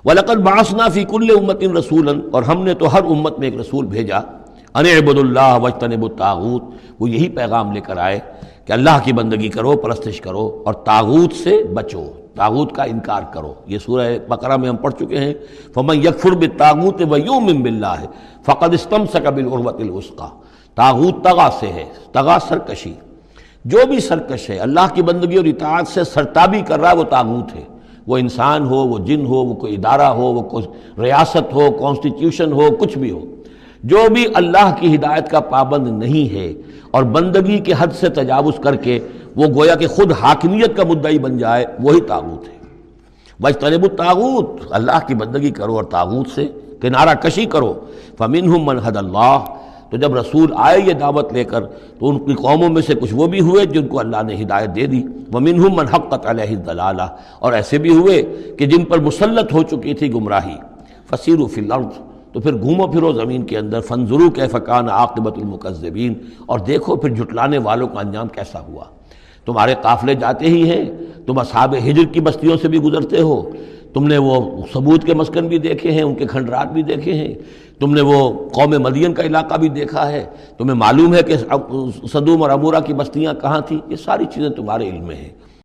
وَلَقَدْ بَعَثْنَا فِي كُلِّ أُمَّةٍ رَسُولًا، اور ہم نے تو ہر امت میں ایک رسول بھیجا، أَنِ اعْبُدُوا اللَّهَ وَاجْتَنِبُوا الطَّاغُوتَ، وہ یہی پیغام لے کر آئے کہ اللہ کی بندگی کرو، پرستش کرو، اور طاغوت سے بچو، طاغوت کا انکار کرو۔ یہ سورہ بقرہ میں ہم پڑھ چکے ہیں، فَمَن يَكْفُرْ بِالطَّاغُوتِ وَيُؤْمِن بِاللَّهِ فَقَدِ اسْتَمْسَكَ بِالْعُرْوَةِ الْوُثْقَىٰ۔ طاغوت طغا سے ہے، طغا سرکشی، جو بھی سرکش ہے اللہ کی بندگی اور اطاعت سے سرتابی کر رہا ہے وہ طاغوت ہے، وہ انسان ہو، وہ جن ہو، وہ کوئی ادارہ ہو، وہ کوئی ریاست ہو، کانسٹیٹیوشن ہو، کچھ بھی ہو، جو بھی اللہ کی ہدایت کا پابند نہیں ہے اور بندگی کے حد سے تجاوز کر کے وہ گویا کہ خود حاکمیت کا مدعی بن جائے، وہی طاغوت ہے۔ وَاجْتَنِبُوا الطَّاغُوتَ، اللہ کی بندگی کرو اور طاغوت سے کنارہ کشی کرو۔ فَمِنْهُمْ مَنْ هَدَى اللَّهُ، تو جب رسول آئے یہ دعوت لے کر تو ان کی قوموں میں سے کچھ وہ بھی ہوئے جن کو اللہ نے ہدایت دے دی، وَمِنْهُمْ مَنْ حَقَّتْ عَلَيْهِ الضَّلَالَةُ، اور ایسے بھی ہوئے کہ جن پر مسلط ہو چکی تھی گمراہی۔ فَسِيرُوا فِي الْأَرْضِ، تو پھر گھومو پھرو زمین کے اندر، فَانظُرُوا كَيْفَ كَانَ عَاقِبَةُ الْمُكَذِّبِينَ، اور دیکھو پھر جھٹلانے والوں کا انجام کیسا ہوا۔ تمہارے قافلے جاتے ہی ہیں، تم اصحاب ہجر کی بستیوں سے بھی گزرتے ہو، تم نے وہ ثمود کے مسکن بھی دیکھے ہیں، ان کے کھنڈرات بھی دیکھے ہیں، تم نے وہ قوم مدین کا علاقہ بھی دیکھا ہے، تمہیں معلوم ہے کہ سدوم اور عمورہ کی بستیاں کہاں تھیں، یہ ساری چیزیں تمہارے علم میں ہیں۔